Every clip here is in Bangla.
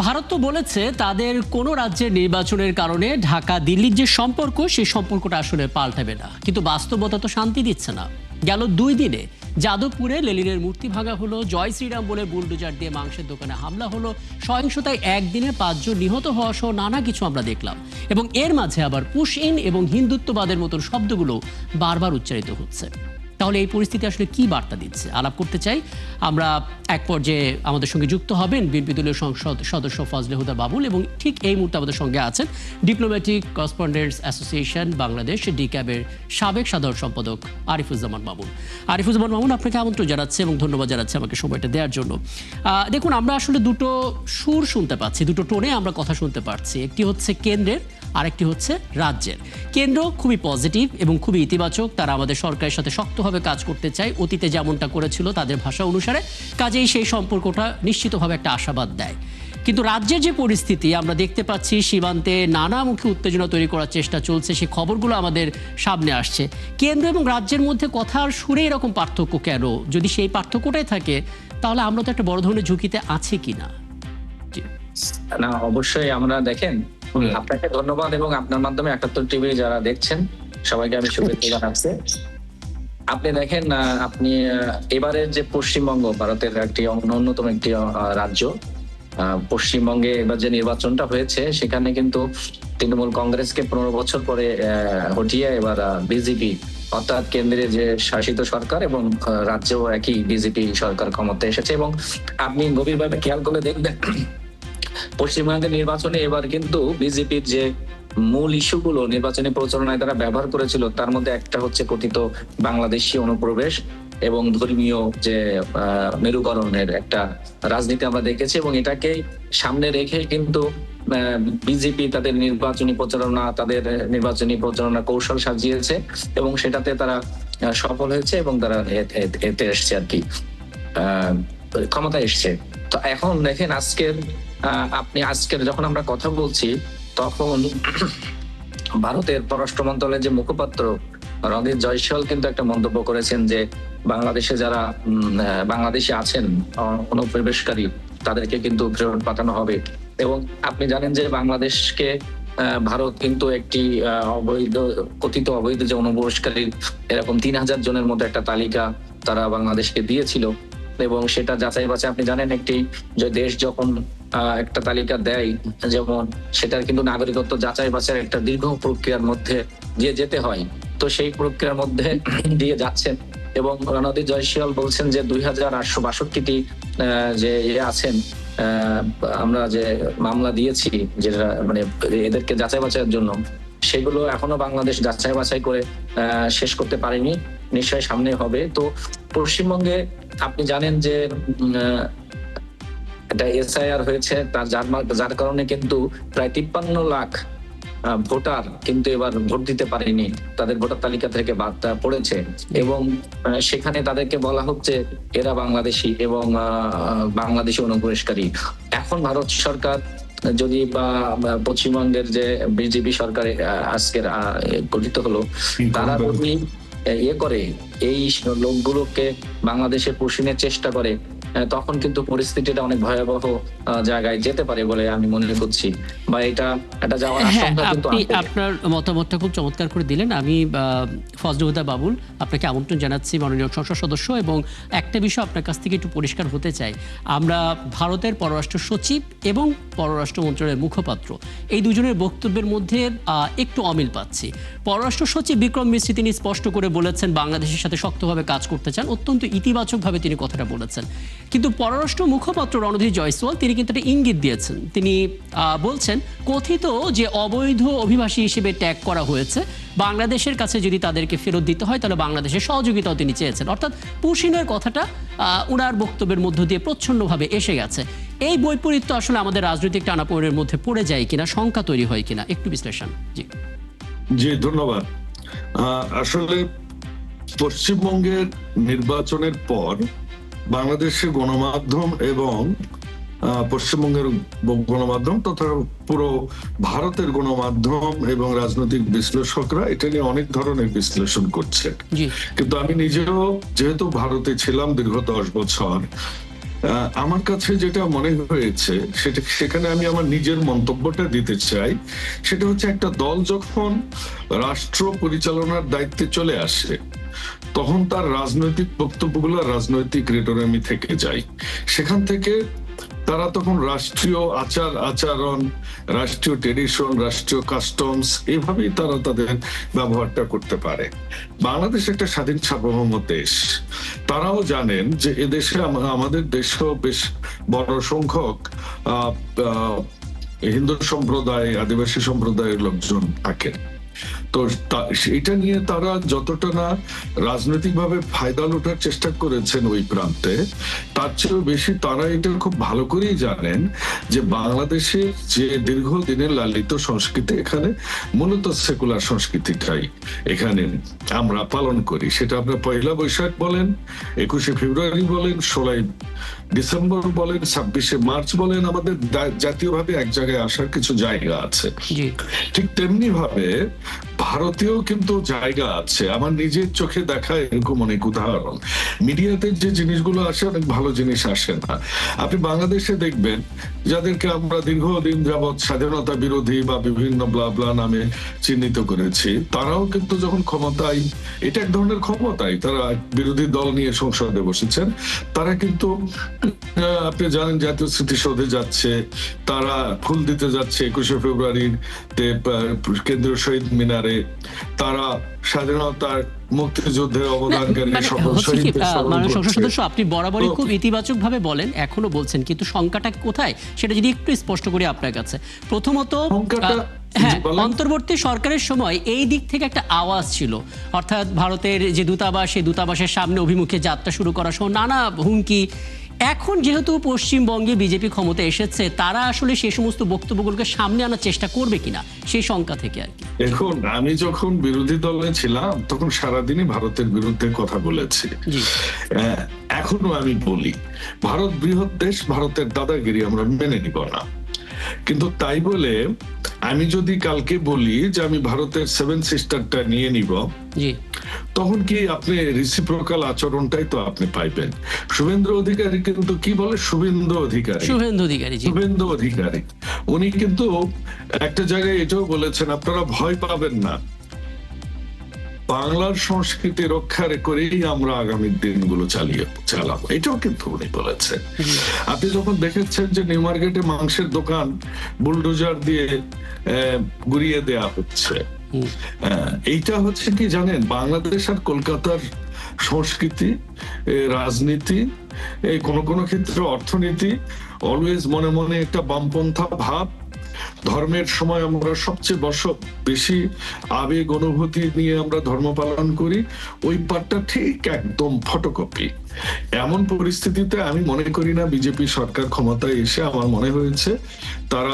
ভারত তো বলেছে তাদের কোনো রাজ্যের নির্বাচনের কারণে ঢাকা দিল্লির যে সম্পর্ক সেই সম্পর্কটা আসলে পাল্টাবে না, কিন্তু বাস্তবতা তো শান্তি দিচ্ছে না। গেল 2 দিনে যাদবপুরে লেনিনের মূর্তি ভাঙা হলো, জয় শ্রীরাম বলে বুলডোজার দিয়ে মাংসের দোকানে হামলা হলো, সহিংসতায় একদিনে 5 জন নিহত হওয়া সহ নানা কিছু আমরা দেখলাম। এবং এর মাঝে আবার পুশ ইন এবং হিন্দুত্ববাদের মতন শব্দগুলো বারবার উচ্চারিত হচ্ছে। তাহলে এই পরিস্থিতি আসলে কি বার্তা দিচ্ছে আলাপ করতে চাই আমরা। এক পর্যায়ে আমাদের সঙ্গে যুক্ত হবেন বিএনপি দলীয় সংসদ সদস্য ফজলে হুদা বাবুল, এবং ঠিক এই মুহূর্তে আমাদের সঙ্গে আছেন ডিপ্লোম্যাটিক করেসপন্ডেন্টস অ্যাসোসিয়েশন বাংলাদেশ ডিক্যাবের সাবেক সাধারণ সম্পাদক আরিফুজ্জামান মামুন। আরিফুজ্জামান মামুন, আপনাকে আমন্ত্রণ জানাচ্ছি এবং ধন্যবাদ জানাচ্ছি আমাকে সময়টা দেওয়ার জন্য। দেখুন, আমরা আসলে দুটো সুর শুনতে পাচ্ছি, দুটো টোনে আমরা কথা শুনতে পাচ্ছি। একটি হচ্ছে কেন্দ্রের, আরেকটি হচ্ছে রাজ্যের। কেন্দ্র খুবই পজিটিভ এবং খুবই ইতিবাচক, তারা আমাদের সরকারের সাথে শক্তভাবে কাজ করতে চায়, অতীতে যেমনটা করেছিল তাদের ভাষা অনুসারে, কাজেই সেই সম্পর্কটা নিশ্চিতভাবে একটা আশাবাদ দেয়। কিন্তু রাজ্যের যে পরিস্থিতি আমরা দেখতে পাচ্ছি, সীমান্তে নানামুখী উত্তেজনা তৈরি করার চেষ্টা চলছে, সেই খবরগুলো আমাদের সামনে আসছে। কেন্দ্র এবং রাজ্যের মধ্যে কথার সুরে এরকম পার্থক্য কেন? যদি সেই পার্থক্যটাই থাকে তাহলে আমরা তো একটা বড় ধরনের ঝুঁকিতে আছে কিনা? না, অবশ্যই। আমরা দেখেন, আপনাকে ধন্যবাদ এবং আপনার মাধ্যমে ৭১ টিভি যারা দেখছেন সবাইকে আমি শুভেচ্ছা জানাচ্ছি। আপনি দেখেন, আপনি এবারের যে পশ্চিমবঙ্গ ভারতের একটি অন্যতম একটি রাজ্য, পশ্চিমবঙ্গে এবার যে নির্বাচনটা হয়েছে সেখানে কিন্তু তৃণমূল কংগ্রেসকে 15 বছর পরে হটিয়ে এবার বিজেপি অর্থাৎ কেন্দ্রে যে শাসিত সরকার এবং রাজ্যেও একই বিজেপি সরকার ক্ষমতায় এসেছে। এবং আপনি গভীরভাবে খেয়াল করে দেখবেন পশ্চিমবঙ্গের নির্বাচনে এবার কিন্তু বিজেপির যে মূল ইস্যুগুলো নির্বাচনী প্রচারণায় তারা ব্যবহার করেছিল তার মধ্যে একটা হচ্ছে কথিত বাংলাদেশি অনুপ্রবেশ এবং ধর্মীয় যে মেরুকরণের একটা রাজনীতি আমরা দেখেছি। এবং এটাকে সামনে রেখে কিন্তু বিজেপি তাদের নির্বাচনী প্রচারণা কৌশল সাজিয়েছে এবং সেটাতে তারা সফল হয়েছে এবং তারা এতে এসছে আর কি, ক্ষমতায় এসছে। তো এখন দেখেন আজকের যখন আমরা কথা বলছি তখন ভারতের পররাষ্ট্র মন্ত্রণালয়ের যে মুখপাত্র রণদীপ জয়সওয়াল কিন্তু একটা মন্তব্য করেছেন যে বাংলাদেশে যারা বাংলাদেশে আছেন অনুপ্রবেশকারী তাদেরকে কিন্তু ফেরত পাঠানো হবে। এবং আপনি জানেন যে বাংলাদেশকে ভারত কিন্তু একটি কথিত অবৈধ যে অনুপ্রবেশকারী এরকম ৩,০০০ জনের মতো একটা তালিকা তারা বাংলাদেশকে দিয়েছিল। এবং সেটা যাচাই বাছাই, আপনি জানেন একটি যে দেশ যখন একটা তালিকা দেয় যেমন সেটার কিন্তু নাগরিকত্ব যাচাই বাছাইয়ের একটা দীর্ঘ প্রক্রিয়ার মধ্যে দিয়ে যেতে হয়। তো সেই প্রক্রিয়ার মধ্যে দিয়ে যাচ্ছেন এবং রণদীপ জয়সওয়াল বলছেন যে ২,৮৬২টি যে আছেন আমরা যে মামলা দিয়েছি যেটা মানে এদেরকে যাচাই বাছাইয়ের জন্য, সেগুলো এখনো বাংলাদেশ যাচাই বাছাই করে শেষ করতে পারেনি, নিশ্চয়ই সামনে হবে। তো পশ্চিমবঙ্গে আপনি জানেন যে এটা এসআইআর হয়েছে, যার কারণে কিন্তু প্রায় ৫৩ লাখ ভোটার কিন্তু এবার ভোট দিতে পারেনি, তাদের ভোটার তালিকা থেকে বাদ পড়েছে। এবং সেখানে তাদেরকে বলা হচ্ছে এরা বাংলাদেশি এবং বাংলাদেশি অনুপ্রবেশকারী। এখন ভারত সরকার যদি বা পশ্চিমবঙ্গের যে বিজেপি সরকারে আজকের গঠিত হলো, তারা যদি করে এই লোকগুলোকে বাংলাদেশে পুষিনের চেষ্টা করে তখন কিন্তু পরিস্থিতিটা অনেক ভয়াবহ জায়গায় যেতে পারে বলে আমি মনে করছি, বা এটা যাওয়ার আশঙ্কা কিন্তু। আপনার মতামতটা খুব চমৎকার করে দিলেন। আমি ফজলে হুদা বাবুল আপনাকে আমন্ত্রণ জানাচ্ছি, মাননীয় সংসদ সদস্য। এবং একটা বিষয় আপনার কাছ থেকে একটু পরিষ্কার হতে চাই, আমরা ভারতের পররাষ্ট্র সচিব এবং পররাষ্ট্র মন্ত্রণালয়ের মুখপাত্র এই দুজনের বক্তব্যের মধ্যে একটু অমিল পাচ্ছি। পররাষ্ট্র সচিব বিক্রম মিশ্রি তিনি স্পষ্ট করে বলেছেন বাংলাদেশের সাথে শক্তভাবে কাজ করতে চান, অত্যন্ত ইতিবাচকভাবে তিনি কথাটা বলেছেন। কিন্তু পররাষ্ট্র মুখপাত্র রণদীপ জয়সওয়াল তিনি কিন্তু একটা ইঙ্গিত দিয়েছেন, তিনি বলছেন কথিত যে অবৈধ অভিবাসী হিসেবে ট্যাগ করা হয়েছে বাংলাদেশের কাছে যদি তাদেরকে ফেরত দিতে হয় তাহলে বাংলাদেশের সহযোগিতাও তিনি চেয়েছেন। অর্থাৎ পুশিনের কথাটা ওনার বক্তব্যের মধ্য দিয়ে প্রচ্ছন্নভাবে এসে গেছে। এই বৈপরীত্য আসলে আমাদের রাজনৈতিক টানাপোড়েনের মধ্যে পড়ে যায় কিনা, শঙ্কা তৈরি হয় কিনা, একটু বিশ্লেষণ। জি ধন্যবাদ। আসলে পশ্চিমবঙ্গের নির্বাচনের পর বাংলাদেশের গণমাধ্যম এবং পশ্চিমবঙ্গের গণমাধ্যম তথা পুরো ভারতের গণমাধ্যম এবং রাজনৈতিক বিশ্লেষকরা এটা নিয়ে অনেক ধরনের বিশ্লেষণ করছে। কিন্তু আমি নিজেও যেহেতু ভারতে ছিলাম দীর্ঘ 10 বছর, আমার কাছে যেটা মনে হয়েছে সেখানে আমি আমার নিজের মন্তব্যটা দিতে চাই। সেটা হচ্ছে একটা দল যখন রাষ্ট্র পরিচালনার দায়িত্বে চলে আসে তখন তার রাজনৈতিক বক্তব্যগুলো রাজনৈতিক রেটরিক থেকে যায়। সেখান থেকে তারা তখন রাষ্ট্রীয় আচার আচরণ, রাষ্ট্রীয় ট্রেডিশন, রাষ্ট্রীয় কাস্টমস এভাবেই তারা তাদের ব্যবহারটা করতে পারে। বাংলাদেশ একটা স্বাধীন সার্বভৌম দেশ। তারাও জানেন যে এদেশে আমাদের দেশেও বেশ বড় সংখ্যক হিন্দু সম্প্রদায়, আদিবাসী সম্প্রদায়ের লোকজন থাকেন। তো এটা নিয়ে তারা যতটা না রাজনৈতিকভাবে ফায়দা লুটার চেষ্টা করেছেন ওই প্রান্তে, তার চেয়েও বেশি তারা এটা খুব ভালো করেই জানেন যে বাংলাদেশের যে দীর্ঘদিনের লালিত সংস্কৃতি, এখানে মূলত সেকুলার সংস্কৃতিটাই এখানে আমরা পালন করি। সেটা আপনার পয়লা বৈশাখ বলেন, 21শে ফেব্রুয়ারি বলেন, 16ই ডিসেম্বর বলেন, 26শে মার্চ বলেন, আমাদের জাতীয়ভাবে এক জায়গায় আসার কিছু জায়গা আছে। ঠিক তেমনি ভাবে ভারতেও কিন্তু জায়গা আছে। আমার নিজের চোখে দেখা এরকম অনেক উদাহরণ। মিডিয়াতে যে জিনিসগুলো আসে অনেক ভালো জিনিস আসে না। আপনি বাংলাদেশে দেখবেন যাদেরকে আমরা দীর্ঘদিন যাবৎ স্বাধীনতা বিরোধী বা বিভিন্ন ব্লা নামে চিহ্নিত করেছি, তারাও কিন্তু যখন ক্ষমতায়, এটা এক ধরনের ক্ষমতায়, তারা বিরোধী দল নিয়ে সংসদে বসেছেন, তারা কিন্তু আপনি জানেন জাতীয় স্মৃতিসৌধে যাচ্ছে, তারা ফুল দিতে যাচ্ছে 21শে ফেব্রুয়ারিতে কেন্দ্রীয় শহীদ মিনারে, তারা স্বাধীনতার মুক্তিযুদ্ধের অবদানকারী সকল শহীদদের স্মরণ করছে। সদস্য, আপনি বরাবরই খুব ইতিবাচক ভাবে বলেন, এখনো বলছেন, কিন্তু সংখ্যাটা কোথায় সেটা যদি একটু স্পষ্ট করি আপনার কাছে। প্রথমত হ্যাঁ, অন্তর্বর্তী সরকারের সময় এই দিক থেকে একটা আওয়াজ ছিল, অর্থাৎ ভারতের যে দূতাবাস, সেই দূতাবাসের সামনে অভিমুখে যাত্রা শুরু করা সহ নানা হুমকি। এখন যেহেতু পশ্চিমবঙ্গে বিজেপি ক্ষমতা এসেছে, তারা আসলে সেই সমস্ত বক্তব্যগুলোকে সামনে আনার চেষ্টা করবে কিনা সেই শঙ্কা থেকে আর কি। এখন আমি যখন বিরোধী দলে ছিলাম তখন সারাদিনই ভারতের বিরুদ্ধে কথা বলেছি। এখনো আমি বলি, ভারত বৃহৎ দেশ, ভারতের দাদাগিরি আমরা মেনে নিব না। কিন্তু তাই বলে আমি যদি কালকে বলি যে আমি ভারতের 7 সিস্টারটা নিয়ে নিব, তখন কি আপনি রিসিপ্রোকাল আচরণটাই তো আপনি পাইবেন। শুভেন্দু অধিকারী কিন্তু কি বলে, শুভেন্দু অধিকারী উনি কিন্তু একটা জায়গায় এটাও বলেছেন, আপনারা ভয় পাবেন না, বাংলার সংস্কৃতি রক্ষা করেই আমরা আগামী দিনগুলো চালাবো, এটাও কিন্তু উনি বলেছেন। আপনি যখন দেখেছেন যে নিউ মার্কেটে মাংসের দোকান বুলডোজার দিয়ে গুড়িয়ে দেয়া হচ্ছে, এইটা হচ্ছে কি জানেন, বাংলাদেশ আর কলকাতার সংস্কৃতি, রাজনীতি, এই কোনো ক্ষেত্রে অর্থনীতি, অলওয়েজ মনে মনে একটা বামপন্থা ভাব। ধর্মের সময় আমরা সবচেয়ে বেশি আবেগ অনুভূতি নিয়ে আমরা ধর্ম পালন করি, ওই পার্টটা ঠিক একদম ফটোকপি। এমন পরিস্থিতিতে আমি মনে করি না বিজেপি সরকার ক্ষমতায় এসে, আমার মনে হয়েছে তারা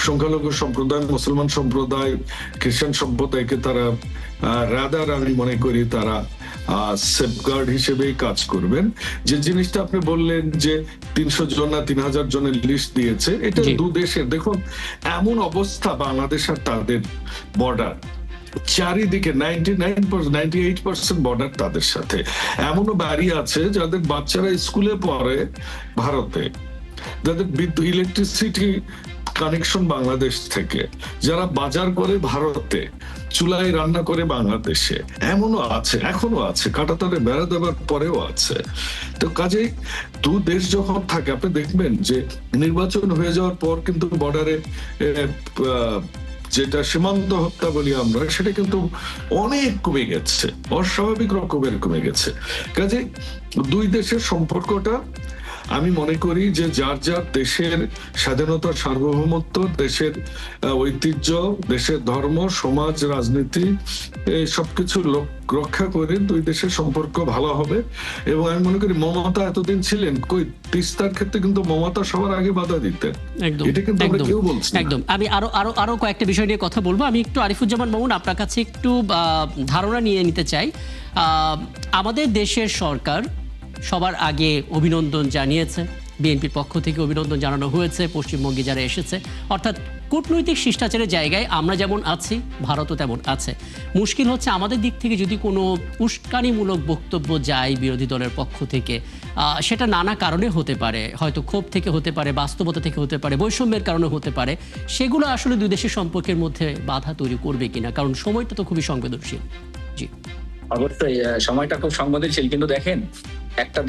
সংখ্যালঘু সম্প্রদায়, মুসলমান সম্প্রদায়, খ্রিস্টান সম্প্রদায়কে তারা রাদার, আমি মনে করি তারা সেফগার্ড হিসেবেই কাজ করবেন। যে জিনিসটা আপনি বললেন যে 300 জন না 3000 জনের লিস্ট দিয়েছে, এটা দু দেশের, দেখুন এমন অবস্থা বাংলাদেশ আর তাদের বর্ডার, চারিদিকে 98% বর্ডার তাদের সাথে। এমনও বাড়ি আছে যাদের বাচ্চারা স্কুলে পড়ে ভারতে, যাদের ইলেকট্রিসিটি কানেকশন বাংলাদেশ থেকে, যারা বাজার করে ভারতে, চুলায় রান্না করে বাংলাদেশে, এমনও আছে, এখনো আছে, কাঁটাতারে বেড়া দেওয়ার পরেও আছে। তো কাজেই দু দেশ যখন থাকে, আপনি দেখবেন যে নির্বাচন হয়ে যাওয়ার পর কিন্তু বর্ডারে যেটা সীমান্ত হত্যা বলি আমরা, সেটা কিন্তু অনেক কমে গেছে, অস্বাভাবিক রকমের কমে গেছে। কাজে দুই দেশের সম্পর্কটা আমি মনে করি যে যার যার দেশের স্বাধীনতা, সার্বভৌমত্ব, দেশের ঐতিহ্য, দেশের ধর্ম, সমাজ, রাজনীতি, সবকিছু রক্ষা করে দুই দেশের সম্পর্ক ভালো হবে। এবং আমি মনে করি মমতা এতদিন ছিলেন কই, তিস্তার ক্ষেত্রে কিন্তু মমতা সবার আগে বাধা দিতেন, এটা কিন্তু আমরা কেউ বলছি না। একদম। আমি আরো কয়েকটা বিষয় নিয়ে কথা বলবো। আমি একটু আরিফুজ্জামান মামুন, আপনার কাছে একটু ধারণা নিয়ে নিতে চাই। আমাদের দেশের সরকার সবার আগে অভিনন্দন জানিয়েছে, বিএনপির পক্ষ থেকে অভিনন্দন জানানো হয়েছে পশ্চিমবঙ্গে যারা এসেছে, অর্থাৎ কূটনৈতিক শিষ্টাচারের জায়গায় আমরা যেমন আছি, ভারতও তেমন আছে। মুশকিল হচ্ছে আমাদের দিক থেকে যদি কোনো উস্কানিমূলক বক্তব্য যায় বিরোধী দলের পক্ষ থেকে, সেটা নানা কারণে হতে পারে, হয়তো ক্ষোভ থেকে হতে পারে, বাস্তবতা থেকে হতে পারে, বৈষম্যের কারণে হতে পারে। সেগুলো আসলে দুই দেশের সম্পর্কের মধ্যে বাধা তৈরি করবে কিনা, কারণ সময়টা তো খুবই সংবেদনশীল। জি, অবশ্যই সময়টা খুব সংবেদনশীল, কিন্তু দেখেন একটা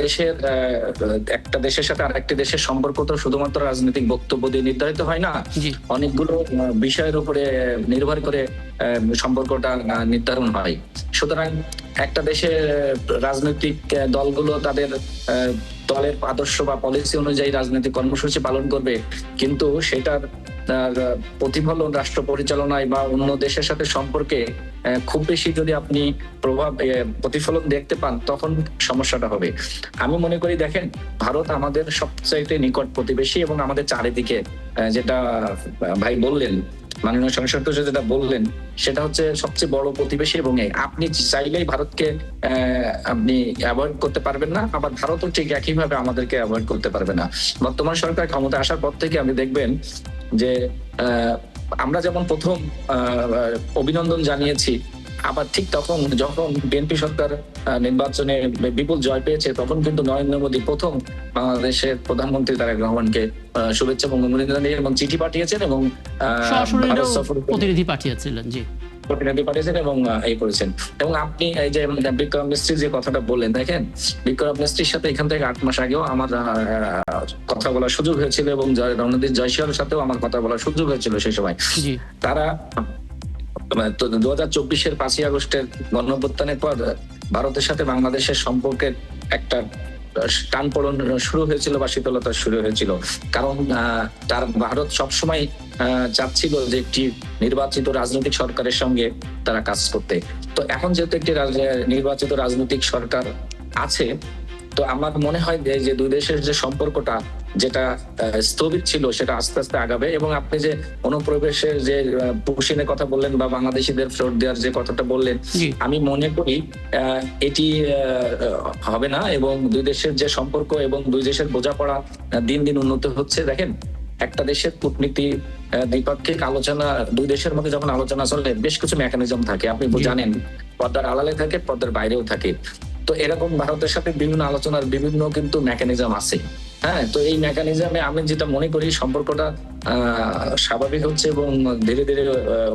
দেশের সাথে আরেকটি দেশের সম্পর্ক তো শুধুমাত্র রাজনৈতিক বক্তব্য দিয়ে নির্ধারিত হয় না, জি, অনেকগুলো বিষয়ের উপরে নির্ভর করে সম্পর্কটা নির্ধারণ হয়। সুতরাং একটা দেশের রাজনৈতিক দলগুলো তাদের দলের আদর্শ বা পলিসি অনুযায়ী রাজনৈতিক কর্মসূচি পালন করবে, কিন্তু সেটার প্রতিফলন রাষ্ট্র পরিচালনায় বা অন্য দেশের সাথে সম্পর্কে খুব বেশি যদি আপনি প্রতিফলন দেখতে পান, তখন সমস্যাটা হবে। আমি মনে করি দেখেন, ভারত আমাদের সবচাইতে নিকট প্রতিবেশী এবং আমাদের চারিদিকে যেটা ভাই বললেন, মাননীয় সংসদ যেটা বললেন, সেটা হচ্ছে সবচেয়ে বড় প্রতিবেশী। এবং আপনি চাইলেই ভারতকে আপনি অ্যাভয়েড করতে পারবেন না, আবার ভারতও ঠিক একইভাবে আমাদেরকে অ্যাভয়েড করতে পারবে না। বর্তমান সরকার ক্ষমতা আসার পর থেকে আপনি দেখবেন যে আমরা যেমন প্রথম অভিনন্দন জানিয়েছি, আবার ঠিক তখন যখন বিএনপি সরকার নির্বাচনে বিপুল জয় পেয়েছে, তখন কিন্তু নরেন্দ্র মোদী প্রথম বাংলাদেশের প্রধানমন্ত্রী তারেক রহমানকে শুভেচ্ছা এবং অভিনন্দন জানিয়ে এবং চিঠি পাঠিয়েছেন এবং ভারত সফরে প্রতিনিধি পাঠিয়েছিলেন। জি, প্রতিনিধি পাঠিয়েছেন এবং এই করেছেন। এবং আপনি এই যে বিক্রম মিস্ত্রি যে কথাটা বললেন, দেখেন বিক্রম মিস্ত্রির সাথে এখান থেকে 8 মাস আগেও আমার কথা বলার সুযোগ হয়েছিল এবং রণদীপ জয়সওয়ালের সাথেও আমার কথা বলার সুযোগ হয়েছিল সেই সময়। জি, তারা 2024-এর 5ই আগস্টের গণঅভ্যুত্থানের পর ভারতের সাথে বাংলাদেশের সম্পর্কের একটা টানপোড়েন শুরু হয়েছিল বা শীতলতা শুরু হয়েছিল, কারণ তার ভারত সবসময় চাচ্ছিল যে একটি নির্বাচিত রাজনৈতিক সরকারের সঙ্গে তারা কাজ করতে। তো এখন যেহেতু একটি নির্বাচিত রাজনৈতিক সরকার আছে, তো আমার মনে হয় যে দুই দেশের যে সম্পর্কটা যেটা স্থবির ছিল, সেটা আস্তে আস্তে আগাবে। এবং আপনি যে অনুপ্রবেশের যে পুশিনের কথা বললেন বা বাংলাদেশিদের ফ্লোট দেওয়ার যে কথাটা বললেন, আমি মনে করি এটি হবে না। এবং দুই দেশের যে সম্পর্ক এবং দুই দেশের বোঝাপড়া দিন দিন উন্নত হচ্ছে। দেখেন, একটা দেশের কূটনীতি দ্বিপাক্ষিক আলোচনা, দুই দেশের মধ্যে যখন আলোচনা চলে, বেশ কিছু মেকানিজম থাকে, আপনি জানেন, পর্দার আড়ালে থাকে, পর্দার বাইরেও থাকে। তো এরকম ভারতের সাথে বিভিন্ন আলোচনার বিভিন্ন কিন্তু মেকানিজম আছে। হ্যাঁ, তো এই মেকানিজমে আমি যেটা মনে করি সম্পর্কটা স্বাভাবিক হচ্ছে এবং ধীরে ধীরে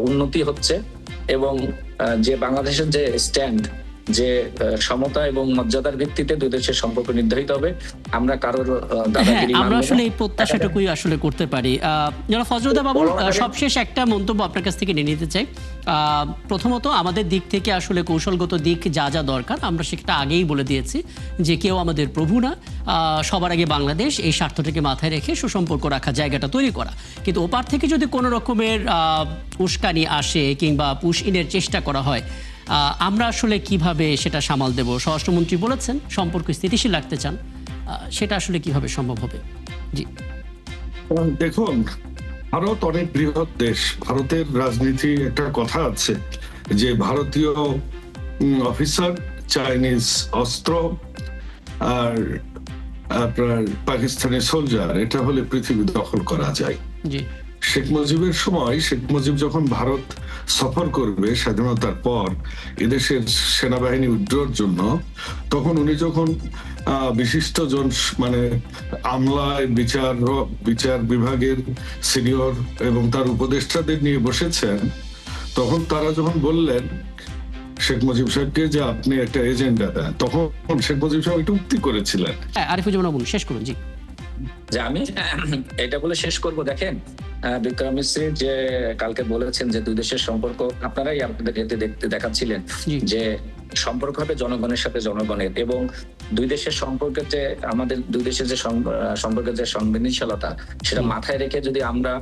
উন্নতি হচ্ছে। এবং যে বাংলাদেশের যে স্ট্যান্ড, যে সমতা এবং মর্যাদার ভিত্তিতে দুই দেশের সম্পর্ক নির্ধারিত হবে, আমরা কারোর দাদাগিরি আমরা মানব আসলে না। এই প্রত্যাশাটুকুই আসলে করতে পারি। যারা ফজলুদ্দা বাবু, সবশেষ একটা মন্তব্য আপনার কাছ থেকে নিয়ে নিতে চাই। প্রথমত, আমাদের দিক থেকে আসলে কৌশলগত দিক যা যা দরকার আমরা সেটা আগেই বলে দিয়েছি, যে কেউ আমাদের প্রভু না, সবার আগে বাংলাদেশ, এই স্বার্থটাকে মাথায় রেখে সুসম্পর্ক রাখার জায়গাটা তৈরি করা। কিন্তু ওপার থেকে যদি কোনো রকমের উস্কানি আসে কিংবা পুশ ইনের চেষ্টা করা হয়, আমরা আসলে কিভাবে সেটা সামাল দেব? স্বরাষ্ট্রমন্ত্রী বলেছেন সম্পর্ক স্থিতিশীল রাখতে চান, সেটা আসলে কিভাবে সম্ভব হবে? জি, দেখুন, ভারত অনেক বৃহৎ দেশ। ভারতের রাজনীতি একটা কথা আছে যে ভারতীয় অফিসার, চাইনিজ অস্ত্র আর আপনার পাকিস্তানি সোলজার, এটা হলে পৃথিবী দখল করা যায়। জি, শেখ মুজিবের সময়, শেখ মুজিব যখন ভারত সফর করবে স্বাধীনতার পর এদেশের সেনাবাহিনী উইথড্রর জন্য, তখন উনি যখন বিশিষ্ট জন মানে আমলায় বিচার বিভাগের সিনিয়র এবং তার উপদেষ্টাদের নিয়ে বসেছেন, তখন তারা যখন বললেন শেখ মুজিব সাহেবকে যে আপনি একটা এজেন্ডা দেন, তখন শেখ মুজিব সাহেব একটু উক্তি করেছিলেন। আরিফুজ্জামান আবুল, শেষ করুন। জি, যে আমি এটা বলে শেষ করব। দেখেন, বিক্রম মিশ্রি যে কালকে বলেছেন যে দুই দেশের সম্পর্ক, আপনারাই আপনাদের এতে দেখতে দেখাচ্ছিলেন যে সম্পর্ক হবে জনগণের সাথে জনগণের, এবং দুই দেশের সম্পর্কের যে আমাদের দুই দেশের যে সম্পর্কের যে সংবেদনশীলতা, সেটা মাথায় রেখে যদি আমরা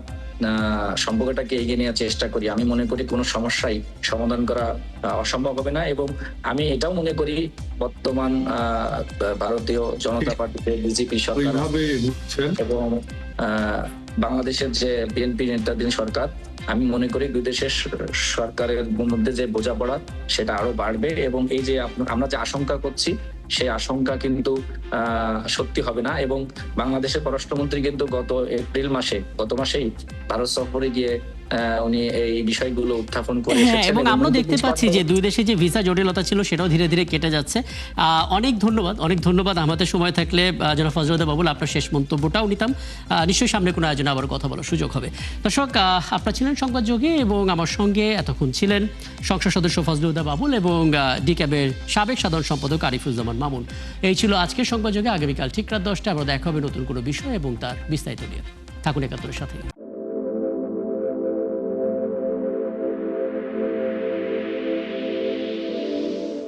সম্পর্কটাকে এগিয়ে নেওয়ার চেষ্টা করি, আমি মনে করি কোনো সমস্যাই সমাধান করা অসম্ভব হবে না। এবং আমি এটাও মনে করি বর্তমান ভারতীয় জনতা পার্টিতে বিজেপি সরকার এবং বাংলাদেশের যে বিএনপি নেতৃত্বাধীন সরকার, আমি মনে করি দুই দেশের সরকারের মধ্যে যে বোঝাপড়া সেটা আরো বাড়বে, এবং এই যে আমরা যে আশঙ্কা করছি সেই আশঙ্কা কিন্তু সত্যি হবে না। এবং বাংলাদেশের পররাষ্ট্রমন্ত্রী কিন্তু গত মাসেই ভারত সফরে গিয়ে উনি এই বিষয়গুলো উত্থাপন করে হ্যাঁ, এসেছেন। এবং আমরা উনি দেখতে কিন্তু পাচ্ছি যে দুই দেশে যে ভিসা জটিলতা ছিল সেটাও ধীরে ধীরে কেটে যাচ্ছে। অনেক ধন্যবাদ। আমাদের সময় থাকলে জনাব ফজলুদ্দিন বাবুল আপনার শেষ মন্তব্যটাও নিতাম। নিশ্চয়ই সামনে কোনো আয়োজনে আবার কথা বলার সুযোগ হবে। দর্শক, আপনারা ছিলেন সংবাদযোগী এবং আমার সঙ্গে এতক্ষণ ছিলেন সংসদ সদস্য ফজলুদ্দিন বাবুল এবং ডিক্যাবের সাবেক সাধারণ সম্পাদক আরিফুজ্জামান মামুন। এই ছিল আজকের সংবাদযোগে। আগামীকাল ঠিক রাত 10টায় আমরা দেখা হবে নতুন কোনো বিষয় এবং তার বিস্তারিত নিয়ে। থাকুন একাত্তরের সাথে।